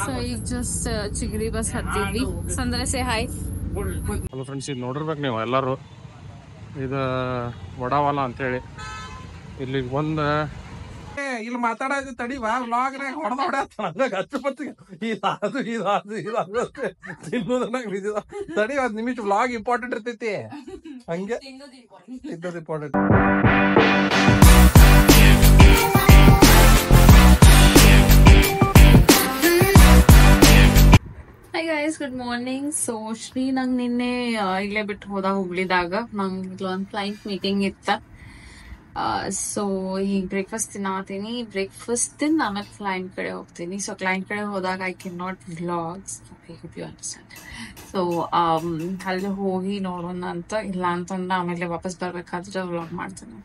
So ಈಗ just Chigari bus ಹತ್ತಿದ್ವಿ. ಸಂದ್ರೆ ಸೇ ಹಾಯ್. ಹಲೋ ಫ್ರೆಂಡ್ಸ್, ಇದು ನೋಡಿರ್ಬೇಕು ನೀವು ಎಲ್ಲರೂ. ಇದು ವಡಾವಾಲ ಅಂತೇಳಿ ಇಲ್ಲಿಗೆ ಬಂದು ಇಲ್ಲಿ ಮಾತಾಡೋದು ತಡಿವಾ ವ್ಲಾಗ್ನಾಗ ಹೊಡೆದ ಹಚ್ಚಪತ್ತಿಗೆ ತಡಿ 1 ನಿಮಿಷ ವ್ಲಾಗ್ ಇಂಪಾರ್ಟೆಂಟ್ ಇರ್ತೈತಿ. ಹಂಗೆ ಇದ್ದದ್ದು important. Hi guys, good morning. So Shri ನಂಗೆ ನಿನ್ನೆ ಇಲ್ಲೇ ಬಿಟ್ಟು ಹೋದ ಹುಬ್ಳಿದಾಗ. ನಂಗೆ ಇಲ್ಲೊಂದು ಕ್ಲೈಂಟ್ ಮೀಟಿಂಗ್ ಇತ್ತ. ಸೊ ಈಗ ಬ್ರೇಕ್ಫಾಸ್ಟ್ ತಿನ್ನತೀನಿ. ಬ್ರೇಕ್ಫಾಸ್ಟ್ ತಿಂದು ಆಮೇಲೆ ಕ್ಲೈಂಟ್ ಕಡೆ ಹೋಗ್ತೀನಿ. ಸೊ ಕ್ಲೈಂಟ್ ಕಡೆ ಹೋದಾಗ I can not vlogs, I hope you understand. So ಅಲ್ಲಿ ಹೋಗಿ ನೋಡೋಣ ಅಂತ. ಇಲ್ಲ ಅಂತಂದ್ರೆ ಆಮೇಲೆ ವಾಪಸ್ ಬರ್ಬೇಕಾದ್ರೆ ವ್ಲಾಗ್ ಮಾಡ್ತೀನಿ.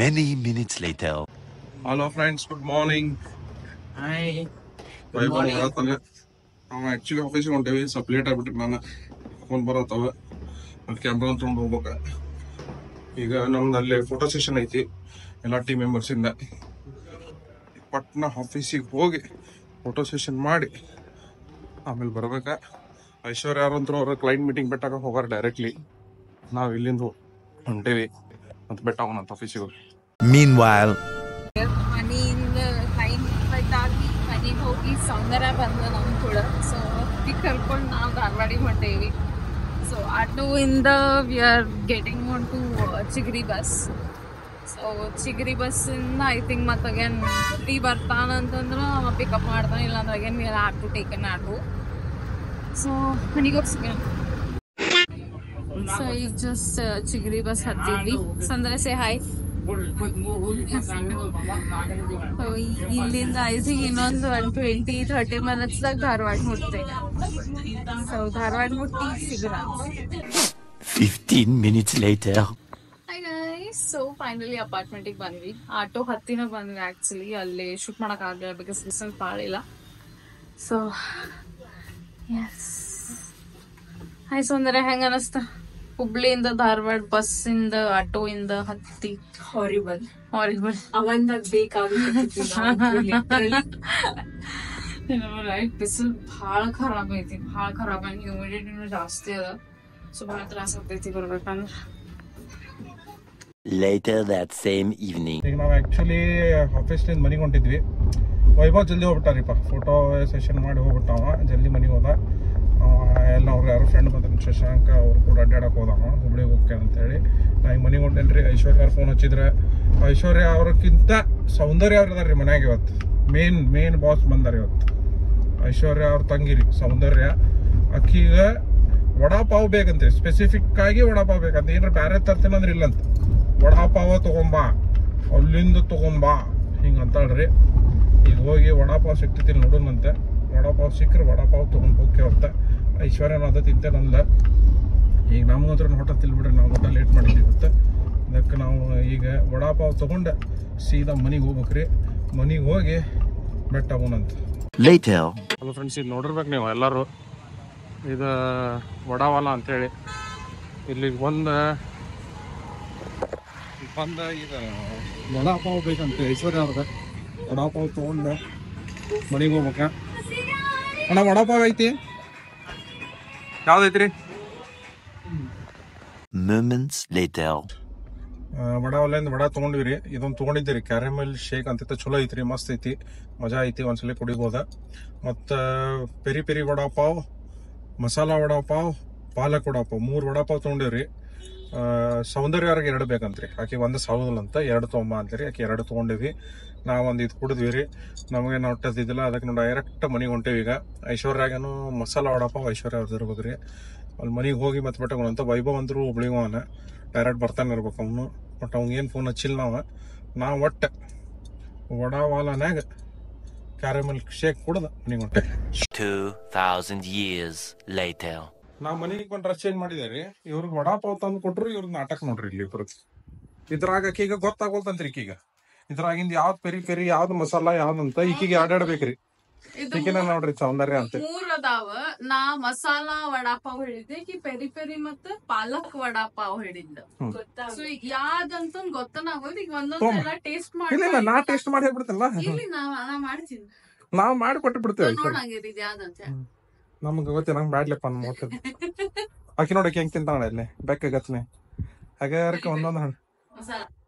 Many minutes later. Hello friends, good morning. ನಾವು ಆಕ್ಚುಲಿ ಆಫೀಸ್ಗೆ ಹೊಂಟೇವಿ. ಸ್ವಲ್ಪ ಲೇಟ್ ಆಗ್ಬಿಟ್ರಿ. ನಾನು ಫೋನ್ ಬರತ್ತವ, ಅದು ಕ್ಯಾಮ್ರಾ ತೊಗೊಂಡು ಹೋಗ್ಬೇಕ. ಈಗ ನಮ್ದು ಅಲ್ಲಿ ಫೋಟೋ ಸೆಷನ್ ಐತಿ ಎಲ್ಲ ಟೀಮ್ ಮೆಂಬರ್ಸಿಂದ. ಪಟ್ನ ಆಫೀಸಿಗೆ ಹೋಗಿ ಫೋಟೋ ಸೆಷನ್ ಮಾಡಿ ಆಮೇಲೆ ಬರ್ಬೇಕ. ಐಶ್ವರ್ಯ ಯಾರಂತರೂ ಅವ್ರ ಕ್ಲೈಂಟ್ ಮೀಟಿಂಗ್ ಬೆಟ್ಟಾಗ ಹೋಗಾರ ಡೈರೆಕ್ಟ್ಲಿ. ನಾವು ಇಲ್ಲಿಂದ ಹೊಂಟೇವಿ ಅಂತ ಬೆಟ್ಟ ಹೋಗೋಣಂತ ಆಫೀಸಿಗೆ ಹೋಗಿ. Meanwhile. ಮನೆಯಿಂದ ಕ್ಲೈಂಟ್ ಆಗಿ ಮನೆಗೆ ಹೋಗಿ ಸೌಂದರ್ಯ ಬಂದು ನಮ್ ಕೂಡ. ಸೊ ಈಗ ಕರ್ಕೊಂಡು ನಾವು ಧಾರವಾಡಿಗೆ ಹೊಂಟೇವಿ. ಸೊ ಆಟೋಯಿಂದ we are getting on to Chigari bus. So Chigari ಬಸ್ಸಿಂದ ಐ ಥಿಂಕ್ ಮತ್ತೆ ಅಗೇನ್ ಫ್ರೀ ಬರ್ತಾನಂತಂದ್ರೆ ಅವ ಪಿಕಪ್ ಮಾಡ್ತಾನೆ. ಇಲ್ಲಾಂದ್ರೆ again we have to take an auto. So ಮನೆಗೆ ಹೋಗಿ ಸಿಗೋಣ. ಸೊ ಈಗ ಜಸ್ಟ್ ಚಿಗರಿ ಬಸ್ ಹತ್ತಿದ್ವಿ. ಸಂದ್ರೆ ಸೇ ಹಾಯ್. ಇಲ್ಲಿಂದ ಐಸಿಗೆ ಇನ್ನೊಂದು 20-30 ಮಿನಿಟ್ಸ್ದಾಗ ಧಾರವಾಡ ಮುಟ್ತೇವೆ. ಸೊ ಧಾರವಾಡ ಮುಟ್ಟಿ ಸಿಗೋಣ. 15 minutes later. Hi guys, so finally ಅಪಾರ್ಟ್ಮೆಂಟಿಗೆ ಬಂದ್ವಿ. ಆಟೋ ಹತ್ತಿನ ಬಂದ್ವಿ. ಆಕ್ಚುಲಿ ಅಲ್ಲಿ ಶೂಟ್ ಮಾಡಕ್ ಆಗಲಿಲ್ಲ ಬಿಕಾಸ್ ಡಿಸ್ಟೆನ್ಸ್ ಭಾಳ ಇಲ್ಲ. So S. ಹಾಯ್ ಸೌಂದರ್ಯ, ಹೆಂಗ ಅನಿಸ್ತ ಹುಬ್ಳಿಯಿಂದ ಧಾರವಾಡ ಬಸ್ಸಿಂದ ಆಟೋಯಿಂದ ಹತ್ತಿ? ಹಾರಿಬಲ್ ಅವಂದಾಗ ರೈಟ್. ಬಿಸಿಲು ಭಾಳ ಖರಾಬ್ ಐತಿ, ಭಾಳ ಖರಾಬ್. ಹ್ಯೂಮಿಡಿಟಿನೂ ಜಾಸ್ತಿ ಅದ. ಸೊ ಭಾಳ ತ್ರಾಸ ಆಗ್ತೈತಿ ಬರ್ಬೇಕಂದ್ರೆ. Later that same evening. ಈಗ ನಾವು ಆ್ಯಕ್ಚುಲಿ ಆಫೀಸ್ನಿಂದ ಮನೆಗೆ ಹೊಂಟಿದ್ವಿ. ವೈಭವ್ ಜಲ್ದಿ ಹೋಗ್ಬಿಟ್ಟಾರಿಪ್ಪ. ಫೋಟೋ ಸೆಷನ್ ಮಾಡಿ ಹೋಗ್ಬಿಟ್ಟಾವ, ಜಲ್ದಿ ಮನೆಗೆ ಹೋದ. ಎಲ್ಲ ಅವ್ರು ಯಾರೋ ಫ್ರೆಂಡ್ ಬಂದ್ರೆ ಶಶಾಂಕ ಅವ್ರು ಕೂಡ ಅಡ್ಡಾಡಕ್ಕೆ ಹೋದವ ಹುಬ್ಳಿಗೆ ಹೋಗ್ಕೆ ಅಂತೇಳಿ. ನಾ ಈಗ ಮನೆಗೆ ಹೊಂಟೇನ್ರಿ. ಐಶ್ವರ್ಯ ಅವ್ರು ಫೋನ್ ಹಚ್ಚಿದ್ರೆ, ಐಶ್ವರ್ಯ ಅವ್ರಕ್ಕಿಂತ ಸೌಂದರ್ಯ ಅವ್ರು ಅದಾರ ರೀ ಮನ್ಯಾಗ ಇವತ್ತು. ಮೇನ್ ಬಾಸ್ ಬಂದಾರ ಇವತ್ತು. ಐಶ್ವರ್ಯ ಅವ್ರ ತಂಗಿರಿ ಸೌಂದರ್ಯ. ಅಕ್ಕಿಗ ವಡಾಪಾವ್ ಬೇಕಂತೆ, ಸ್ಪೆಸಿಫಿಕ್ ಆಗಿ ವಡಾಪಾವ್ ಬೇಕಂತ. ಏನಾರ ಬ್ಯಾರೆ ತರ್ತೀನಂದ್ರೆ ಇಲ್ಲಂತ. ವಡಾಪಾವ ತಗೊಂಬಾ, ಅಲ್ಲಿಂದ ತಗೊಂಬಾ ಹಿಂಗಂತಾಳ್ರಿ. ಈಗ ಹೋಗಿ ವಡಾಪಾವ್ ಸಿಕ್ತೈತಿ ನೋಡೋಣಂತೆ. ವಡಾಪಾವ್ ಸಿಕ್ಕರೆ ವಡಾಪಾವ್ ತೊಗೊಂಡು ಹೋಗ್ತೇವೆ ಅಂತ. ಐಶ್ವರ್ಯನ ಅದ ತಿಂತೇನಂದ. ಈಗ ನಮ್ಗಂತ್ರ ಹೋಟೆಲ್ ತಿಳ್ಬಿಡ್ರಿ, ನಾವು ಹೋಟೆಲ್ ಲೇಟ್ ಮಾಡಿದ್ವಿ ಇವತ್ತು. ಅದಕ್ಕೆ ನಾವು ಈಗ ವಡಾಪಾವ್ ತೊಗೊಂಡು ಸೀದಾ ಮನೆಗೆ ಹೋಗ್ಬೇಕ್ರಿ. ಮನೆಗೆ ಹೋಗಿ ಬೆಟ್ಟ ಆಗೋಣಂತ. Later. ಹಲೋ ಫ್ರೆಂಡ್ಸ್, ಇದು ನೋಡಿರ್ಬೇಕು ನೀವು ಎಲ್ಲರೂ. ಇದು ವಡಾವಾಲ ಅಂತೇಳಿ ಇಲ್ಲಿಗೆ ಬಂದು ಈಗ ವಡಾಪಾವ್ ಬೇಕಂತೆ ಐಶ್ವರ್ಯ ಅವ್ರದ. ವಡಾಪಾವ್ ತೊಗೊಂಡು ಮನೆಗೆ ಹೋಗ್ಬೇಕ. ಅಣ್ಣ ವಡಾಪಾವ್ ಐತಿ? ಯಾವ್ದೈತ್ರಿ? Moments later. ವಡಾವಲ್ಲಿಂದ ವಡಾ ತೊಗೊಂಡ್ವಿ ರೀ. ಇದೊಂದು ತೊಗೊಂಡಿದ್ದೀರಿ ಕ್ಯಾರಮೆಲ್ ಶೇಕ್ ಅಂತ. ಚಲೋ ಐತ್ರಿ, ಮಸ್ತ್ ಐತಿ, ಮಜಾ ಐತಿ. ಒಂದ್ಸಲ ಕುಡಿಬೋದ. ಮತ್ತು ಪೆರಿ ವಡಾಪಾವ್, ಮಸಾಲಾ ವಡಾಪಾವ್, ಪಾಲಕ್ ವಡಾಪಾವ್, 3 ವಡಾಪಾವ್ ತೊಗೊಂಡಿವ್ರಿ. ಸೌಂದರ್ಯ ಅವ್ರಿಗೆ 2 ಬೇಕಂತ್ರಿ. ಆಕೆ ಒಂದು ಸಾವುದಿಲ್ಲ ಅಂತ 2 ತೊಗೊಂಬ ಅಂತೀರಿ. ಆಕೆ 2 ತೊಗೊಂಡಿವಿ. ನಾವೊಂದು ಇದು ಕುಡಿದ್ವಿ ರೀ. ನಮಗೆ ಹೊಟ್ಟದಿದ್ದಿಲ್ಲ, ಅದಕ್ಕೆ ನಾವು ಡೈರೆಕ್ಟ್ ಮನೆಗೆ ಹೊಂಟೇವಿ. ಈಗ ಐಶ್ವರ್ಯಾಗೇನು ಮಸಾಲ ವಡಾಪಾವ್ ಐಶ್ವರ್ಯ ಅವ್ರದ್ದು ಇರ್ಬೇಕು ರೀ. ಅಲ್ಲಿ ಮನೆಗೆ ಹೋಗಿ ಮತ್ತೆ ಬೆಟ್ಟಗಳಂತ. ವೈಭವ್ ಅಂದ್ರು ಹುಬ್ಳಿಗೆ ಅವನ ಡೈರೆಕ್ಟ್ ಬರ್ತಾನೆ ಇರ್ಬೇಕು ಅವನು. ಬಟ್ ಅವ್ನಿಗೇನು ಫೋನ್ ಹಚ್ಚಿಲ್ಲ ನಾವು ಒಟ್ಟು ವಡಾವಾಲನ್ಯಾಗ ಕ್ಯಾರಮೆಲ್ ಶೇಕ್ ಕುಡ್ದ ಮನೆಗೆ ಹೊಂಟೆ. 2000 years later. ನಾವು ಮನೆಗೆ ಬಂದು ಡ್ರೆಸ್ ಚೇಂಜ್ ಮಾಡಿದೆ ರೀ. ಇವ್ರಿಗೆ ವಡಾಪಾವ್ ತಂದು ಕೊಟ್ರು. ಇವ್ರದ್ದು ನಾಟಕ ನೋಡ್ರಿ ಇಲ್ಲಿ ಇಬ್ರು. ಇದ್ರಾಗ ಆಕೀಗ ಗೊತ್ತಾಗೋಲ್ತಂತ್ರಿ. ಈಕೀಗ ಇದ್ರಾಗಿಂದ ಯಾವ್ದು ಪೆರಿ ಯಾವ್ದು ಮಸಾಲ ಯಾವ್ದಂತ ಈಕಿಗೆ ಆಡಾಡ್ಬೇಕ್ರಿ. ಇದು ಈಗಿನ ನೋಡ್ರಿ ಸೌಂದರ್ಯ ಅಂತ. 3 ಅದಾವ. ನಾ ಮಸಾಲಾ ವಡಾಪಾವ್ ಹೇಳಿದ್ದೆ, ಕಿ ಪೆರಿ ಪೆರಿ ಮತ್ತ ಪಾಲಕ್ ವಡಾಪಾವ್ ಹೇಳಿದ್ದ. ಸೊ ಈಗ ಯಾವ್ದಂತ ಗೊತ್ತನಾಗೋದು. ಈಗ ಒಂದೊಂದ್ಸಲ ಟೇಸ್ಟ್ ಇಲ್ಲ ನಾ ಟೇಸ್ಟ್ ಮಾಡಿ ಹೇಳ್ಬಿಡ್ತೇನಲ್ಲ. ಇಲ್ಲಿ ನಾ ಮಾಡ್ತೀನಿ, ನಾವ್ ಮಾಡಿ ಕೊಟ್ಟು ಬಿಡ್ತೇವೆ. ನೋಡಂಗಿದ್ ಯಾವ್ದಂತ. ನಮ್ಗೆ ಗೊತ್ತಿಲ್ಲ, ನಂಗೆ ಬ್ಯಾಡ್ಲಪ್ಪ ಅನ್ ನೋಡ್ತೇವೆ. ಆಕಿ ನೋಡಕ್ಕೆ ಹೆಂಗ್ ತಿಂತಾಳೆ ಅಲ್ಲಿ ಬೆಕ್ಕ ಗತ್ನೆ ಹಾಗಾರಕ್ಕೆ ಒಂದೊಂದು ಹಣ್ಣು ಮಸಾಲ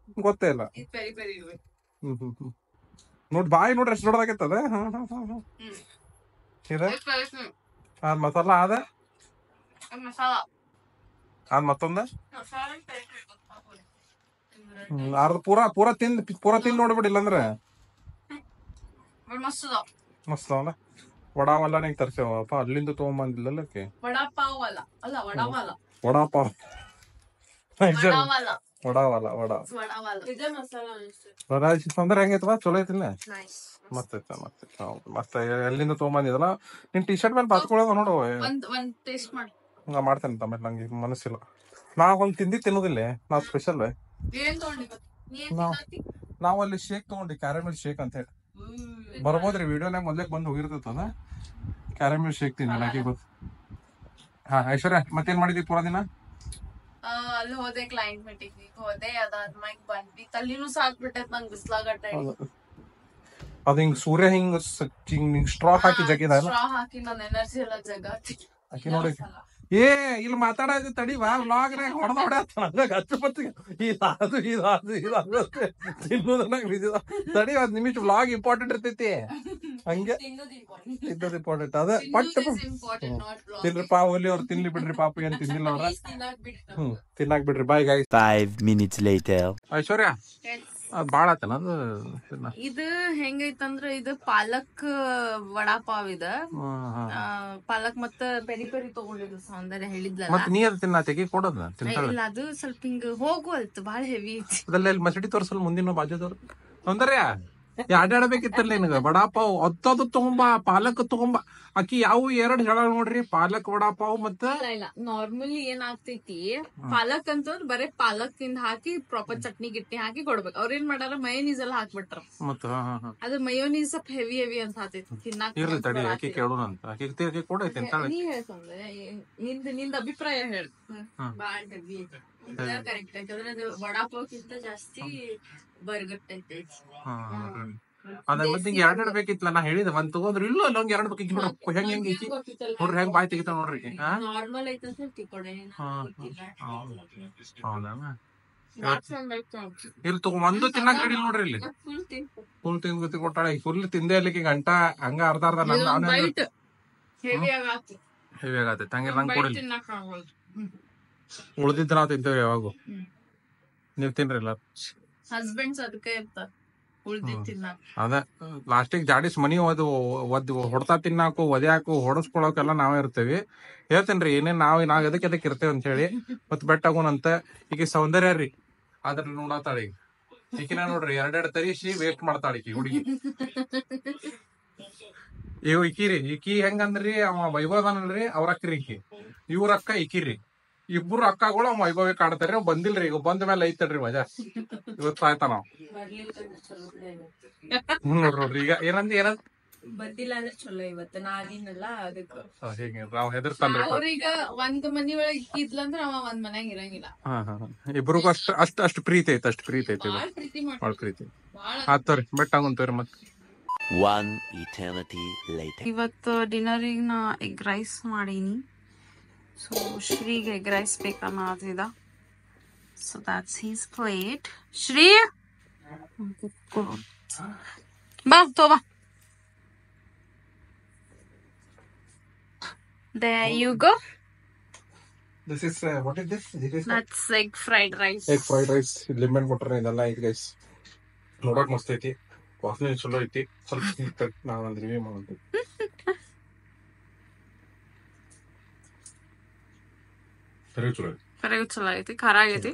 ಗೊತ್ತೇ ಇಲ್ಲ. ಪೆರಿ ಪೆರಿ ಇರ್ಬೇಕು. ನೋಡ್ ಬಾಯಿ ನೋಡ್ರಿ ಎಷ್ಟು ದೊಡ್ಡದಾಗತ್ತದ. ಅದ್ ಮಸಾಲ ಅದ ಮಸಾಲ ಅದ್ ಮತ್ತೊಂದ ಅರ್ಧ ಪೂರಾ ತಿಂದ್ ನೋಡ್ಬಿಡಿ. ಇಲ್ಲಂದ್ರ ಮಸ್ತ್ ಅವಲ್ಲ. ವಡಾವಲ್ಲ ನಂಗೆ ತರ್ಸೇವಪ್ಪ ಅಲ್ಲಿಂದ ತಗೊಂಬಂದಿಲ್ಲಕ್ಕೆ. ವಡಾಪಾವ್ ಅಲ್ಲ, ಅಲ್ಲ ವಡಾವಾಲ, ವಡಾಪಾವ್ ವಡಾವಾಲ, ವಡಾವಲ್ಲ ವಡಾ ವಡಾವಾಲ. ಇದೇ ಮಸಾಲ ಸೌಂದರ್ಯ ಹೆಂಗೈತವ? ಚಲೋ ಐತಿಲ್ಲ? ನೈಸ್. ಮಸ್ತ್ ಮಸ್ತ್ ಎಲ್ಲಿಂದ ತಗೊಂಬಂದಿದಲ್ಲ. ನಿನ್ ಟಿ ಶರ್ಟ್ ಮೇಲೆ ಬಾತ್ಕೊಳ್ಳೋದು ನೋಡು. ಒಂದ್ ಟೇಸ್ಟ್ ಮಾಡಿ. ಹಂಗ ಮಾಡ್ತೇನೆ ಆಮೇಲೆ ನಂಗೆ ಮನಸ್ಸಿಲ್ಲ. ನಾ ಒಂದ್ ತಿನ್ನೋದಿಲ್ಲ. ನಾವ್ ಸ್ಪೆಷಲ್ ಏನ್ ತಗೊಂಡಿ? ನಾವ್ ಅಲ್ಲಿ ಶೇಕ್ ತಗೊಂಡಿ, ಕ್ಯಾರಮೆಲ್ ಶೇಕ್ ಅಂತ ಹೇಳಿ. ಬರ್ಬೋದ್ರಿ ವಿಡಿಯೋನಾಗ ಮೊದ್ಲೇಕ್ ಬಂದು ಹೋಗಿರ್ತದ. ಕ್ಯಾರಮೆಲ್ ಶೇಕ್ ತಿಂದ ನಾಕಿ ಗೊತ್ತು. ಹಾ ಐಶ್ವರ್ಯ ಮತ್ತೇನ್ ಮಾಡಿದ್ವಿ ಪೂರಾ ದಿನ? ಅಲ್ಲಿ ಹೋದೆ, ಕ್ಲೈಂಟ್ ಮೀಟಿಂಗ್ ಹೋದೆ, ಅದಾದ್ಮ್ಯಾಗ ಬಂದ್ವಿ. ತಲ್ಲಿನೂ ಸಾಕ್ಬಿಟ್ಟೈತ್ ನಂಗೆ ಬಿಸ್ಲಾಗಟ್ಟ. ಅದ್ ಹಿಂಗ್ ಸೂರ್ಯ ಹಿಂಗ್ ಸ್ಟ್ರಾ ಹಾಕಿ ಜಗಿದ ಹಾಕಿ ನನ್ ಎನರ್ಜಿ ಎಲ್ಲ ಜಗಾತಿ. ಆಕಿ ನೋಡಿ ಇಲ್ಲಿ ಮಾತಾಡೋದು ತಡಿವಾ ವ್ಲಾಗ್ನಾಗ ಹೊಡೆದ ತಡಿ 1 ನಿಮಿಷ ವ್ಲಾಗ್ ಇಂಪಾರ್ಟೆಂಟ್ ಇರ್ತೈತಿ. ಹಂಗೆ ತಿನ್ನೋದು ಇಂಪಾರ್ಟೆಂಟ್ ಅದ. ಪಟ್ ತಿನ್ರಿಪಾ ಹೋಲಿ ಅವ್ರು ತಿನ್ಲಿ ಬಿಡ್ರಿ, ಪಾಪ ಏನ್ ತಿನ್ನಿಲ್ಲ ಅವ್ರ. ತಿನ್ನಾಕ್ ಬಿಡ್ರಿ. Bye guys. 5 minutes later. Aishwarya ಬಾಳ ಆತನ ಅದು. ಇದು ಹೆಂಗೈತಂದ್ರ ಇದು ಪಾಲಕ್ ವಡಾಪಾವ್ ಇದ. ಪಾಲಕ್ ಮತ್ತ ಪೆರಿ ಪೆರಿ ತಗೊಂಡಿದ್ದು ಸೌಂದರ್ಯ ಹೇಳಿದ್ಲ. ಮತ್ ನೀ ಅದು ತಿನ್ನಾತೇಗಿ ಕೊಡೋದ ತಿಂತಾಳ. ಇಲ್ಲ ಅದು ಸ್ವಲ್ಪ ಹಿಂಗ ಹೋಗುವಲ್ತು, ಬಾಳ ಹೆವಿ ಐತಿ. ಅದಲ್ಲ ಮಸಡಿ ತೋರ್ಸಲ್ ಮುಂದಿನ ಬಾಜುದವ್ರು. ಸೌಂದರ್ಯ ಆಡಾಡಬೇಕಿತ್ತಲ್ಲ ನಿನಗ. ವಡಾಪಾವ್ ಅದು ತಗೊಂಬ, ಪಾಲಕ್ ತಗೊಂಬ. ಅಕ್ಕಿ ಯಾವ 2 ಹೇಳ ನೋಡ್ರಿ, ಪಾಲಕ್ ವಡಾಪಾವ್ ಮತ್ತ. ಇಲ್ಲ ನಾರ್ಮಲಿ ಏನ್ ಆಗ್ತೈತಿ, ಪಾಲಕ್ ಅಂತಂದ್ರ ಬರೇ ಪಾಲಕ್ ಇಂದ ಹಾಕಿ ಪ್ರಾಪರ್ ಚಟ್ನಿ ಗಿಟ್ನಿ ಹಾಕಿ ಕೊಡ್ಬೇಕು. ಅವ್ರ ಏನ್ ಮಾಡಾರ ಮಯೋನೀಸ್ ಎಲ್ಲ ಹಾಕ್ಬಿಟ್ರ. ಅದು ಮಯೋನೀಸ್ ಸ್ವಲ್ಪ ಹೆವಿ ಹೆವಿ ಅಂತ ಹಾತೈತಿ ತಿನ್ನಾಕ. ಇರ್ಲಿ ತಡಿ ಆಕಿ ಕೇಳೋಣ ಅಂತ. ಆಕಿ ಕೊಡ ತಿಂತಾಳೆ. ನೀ ಹೇಳ್ತಂದ್ರೆ ನಿಂದ ಅಭಿಪ್ರಾಯ ಹೇಳ. ಬಾಳ ಹೆವಿ ಐತಿ. ಕರೆಕ್ಟ್. ಯಾಕಂದ್ರೆ ಅದು ವಡಾಪಾವ್ಕಿಂತ ಜಾಸ್ತಿ ಬರ್ಗಟ್ಟೈತಿ. ಅದ ಮತ್ತೆ 2 ಬೇಕಿತ್ತಲ್ಲ. ನಾ ಹೇಳಿದ ಒಂದ್ ತಗೋದ್ರ ಇಲ್ಲ ಅಲ್ಲ, 2 ಬೇಕಿತ್ತು. ಹೆಂಗ್ ಹೆಂಗ್ ಐತಿ ನೋಡ್ರಿ, ಹೆಂಗ್ ಬಾಯ್ ತೆಗಿತಾವ ನೋಡ್ರಿ. ನಾರ್ಮಲ್ ಐತಿ ಇಲ್ಲಿ ತಗೋ ಒಂದು ತಿನ್ನಾಕ ರೆಡಿ ನೋಡ್ರಿ. ಇಲ್ಲಿ ಫುಲ್ ತಿಂದ್ ಕೊಟ್ಟಾಳೆ. ಫುಲ್ ತಿಂದೆ ಅಲ್ಲಿಕ್ಕೆ ಗಂಟ ಹಂಗ ಅರ್ಧ ಹೆವಿ ಆಗತ್ತೆ. ಹಂಗೆ ನಂಗೆ ಕೊಡಿ. ಉಳ್ದಿದ್ದ ನಾವ್ ತಿಂತೇವೆ ಯಾವಾಗೂ. ನೀವ್ ತಿನ್ರಿ ಎಲ್ಲ. ಹಸ್ಬೆಂಡ್ಸ್ ಅದಕ್ಕೆ ಇರ್ತಾರ ಅದ ಲಾಸ್ಟಿಗೆ ಜಾಡಿಸ್ ಮನಿ ಹೊಡ್ತಾ ತಿನ್ನಾಕು, ಒದ್ಯಾಕು, ಹೊಡಸ್ಕೊಳಕೆಲ್ಲ ನಾವೇ ಇರ್ತೇವಿ. ಹೇಳ್ತೇನ್ರಿ ಏನೇನ್ ನಾವ್ ಎದಕ್ ಇರ್ತೇವೆ ಅಂತ ಹೇಳಿ. ಮತ್ ಬೆಟ್ಟಾಗೋಣಂತ. ಈಗ ಸೌಂದರ್ಯ ರೀ ಅದ್ರ ನೋಡತಾಳ. ಈಗ ಈಕಿನ ನೋಡ್ರಿ 2 ತರಿಸಿ ವೇಸ್ಟ್ ಮಾಡ್ತಾಳ ಈಕಿ ಹುಡುಗಿ. ಈಕಿ ಹೆಂಗಂದ್ರಿ, ಅವ ವೈಭವನಲ್ರಿ ಅವ್ರ ಅಕ್ಕ್ರಿ ಈಕಿ. ಇವ್ರ ಅಕ್ಕ ಈಕಿರಿ. ಇಬ್ರು ಅಕ್ಕಗಳು ಅವ್ ವೈಭವ ಕಾಡ್ತಾರ್ರಿ. ಅವ್ ಬಂದಿಲ್ರಿ. ಈಗ ಬಂದ ಮೇಲೆ ಐತಲ್ರಿ ಮಜಾ. ಇವತ್ತು ಆಯ್ತಾ ನಾವ್ ನೋಡ್ರಿ. ಈಗ ಏನಂದ ಬಂದಿಲ್ಲ ಅಂದ್ರೆ ಚಲೋ. ಇವತ್ತು ನಾದಿನಲ್ಲ ಅದಕ್ಕೆ ಹೇಗೆ ನಾವ್ ಹೆದರ್ತಾನ್ರಿ. ಅವ್ರೀಗ ಒಂದ್ ಮನಿ ಒಳಗ್ ಇದ್ಲಂದ್ರ ಅವ ಒಂದ್ ಮನ್ಯಾಗ ಇರಂಗಿಲ್ಲ. ಇಬ್ರಿಗೂ ಅಷ್ಟು ಪ್ರೀತಿ ಐತಿ. ಬಾಳ ಪ್ರೀತಿ ಆತವ್ರಿ. ಬೆಟ್ಟ ಆಗುಂತವ್ರಿ. ಮತ್ತೆ 1 eternity later. ಇವತ್ತು ಡಿನ್ನರಿಗೆ ನಾ ಎಗ್ ರೈಸ್ ಮಾಡೀನಿ. ಸೊ ಶ್ರೀಗೆ ಎಗ್ ರೈಸ್ ಬೇಕನ್ನೋದಿದ. So that's his plate. Shri ಬಾ ತೋಬಾ. There you go. This is what is this? That's egg fried rice. Egg fried rice. Lemon ಕೊಟ್ರೆ ಇದೆಲ್ಲ ಐತಿ ಗೈಸ್. ನೋಡಕ್ ಮಸ್ತ್ ಐತಿ. ವಾಸನೆ ಚಲೋ ಐತಿ. ಸ್ವಲ್ಪ ನಾವೊಂದು ರಿವ್ಯೂ ಮಾಡೋದು. ಚಲೋ ಐತಿ. ಖಾರ ಆಗೈತಿ.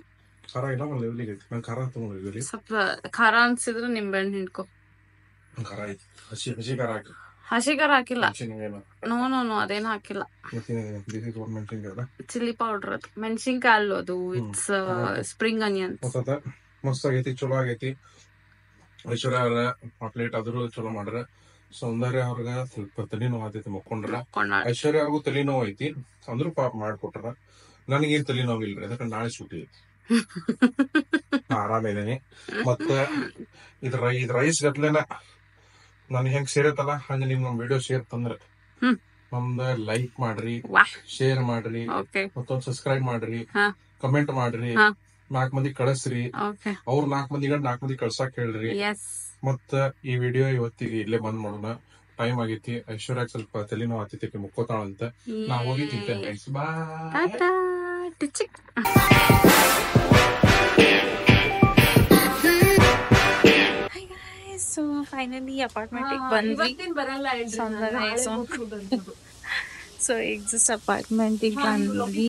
ಖಾರ ಇಲ್ಲ ಒಂದು ಲೆವೆಲಿಗೆ ಐತಿ. ನಾನು ಖಾರ ತಗೊಂಡಿದ್ವಿ. ಸ್ವಲ್ಪ ಖಾರ ಅನ್ಸಿದ್ರೆ ನಿಂಬೆಹಣ್ಣು ಹಿಂಡ್ಕೊ. ಖಾರ ಐತಿ. ಹಸಿ ಖಾರ ಹಾಕಿ. ಹಸಿ ಖಾರ ಹಾಕಿಲ್ಲ. ನೋ ಅದೇನು ಹಾಕಿಲ್ಲ. ಚಿಲ್ಲಿ ಪೌಡರ್ ಅದು. ಮೆಣಸಿನ್ಕಾಯಿ ಅಲ್ಲೂ ಅದು. It's spring onions. ಮಸ್ತ್ ಆಗೈತಿ. ಚಲೋ ಆಗೈತಿ. ಐಶ್ವರ್ಯ ಪ್ಲೇಟ್ ಆದ್ರೂ ಚಲೋ ಮಾಡ್ರ. ಸೌಂದರ್ಯ ಅವ್ರಿಗ ಸ್ವಲ್ಪ ತಲೆನೋವು ಆತೈತಿ ಮಕ್ಕೊಂಡ್ರ. ಐಶ್ವರ್ಯ ಅವ್ರಿಗೂ ತಲೆನೋವು ಐತಿ, ಅಂದ್ರೂ ಪಾಪ ಮಾಡ್ಕೊಟ್ರ. ನನಗೇನ್ ತಲೆನೋವು ಇಲ್ರಿ, ಅದಕ್ಕೆ ನಾಳೆ ಸೂಟಿ ಐತಿ. ಆರಾಮಿದ್ದೀನಿ. ಮತ್ತ ಇದ್ ರೈಸ್ ಗತ್ಲೆನ ನನ್ ಹೆಂಗ್ ಸೇರತ್ತಲ್ಲ ಹಂಗ ನಿಮ್ ನಮ್ ವಿಡಿಯೋ ಸೇರ್ತಂದ್ರ ನಮ್ದ ಲೈಕ್ ಮಾಡ್ರಿ, ಶೇರ್ ಮಾಡ್ರಿ, ಮತ್ತೊಂದ್ ಸಬ್ಸ್ಕ್ರೈಬ್ ಮಾಡ್ರಿ, ಕಮೆಂಟ್ ಮಾಡ್ರಿ, 4 ಮಂದಿ ಕಳಿಸ್ರಿ. ಅವ್ರ 4 ಮಂದಿ ಕಳ್ಸಾಕ್ ಹೇಳ್ರಿ. ಮತ್ತ ಈ ವಿಡಿಯೋ ಇವತ್ತಿಗೆ ಇಲ್ಲೇ ಬಂದ್ ಮಾಡೋಣ. ಟೈಮ್ ಆಗೈತಿ. ಐಶ್ವರ್ಯಾಗ ಸ್ವಲ್ಪ ತಲೆನೋವು ಆತೈತಿ, ಮುಕ್ಕೋತಾಳಂತ. ನಾ ಹೋಗಿ ತಿಂತೇನೆ. ಬಾಯ್. ಸೊ ಫೈನಲಿ ಅಪಾರ್ಟ್ಮೆಂಟ್ ಬಂದ್ವಿ. ಸೊ ಈಗ ಜಸ್ಟ್ ಅಪಾರ್ಟ್ಮೆಂಟ್ ಬಂದ್ವಿ.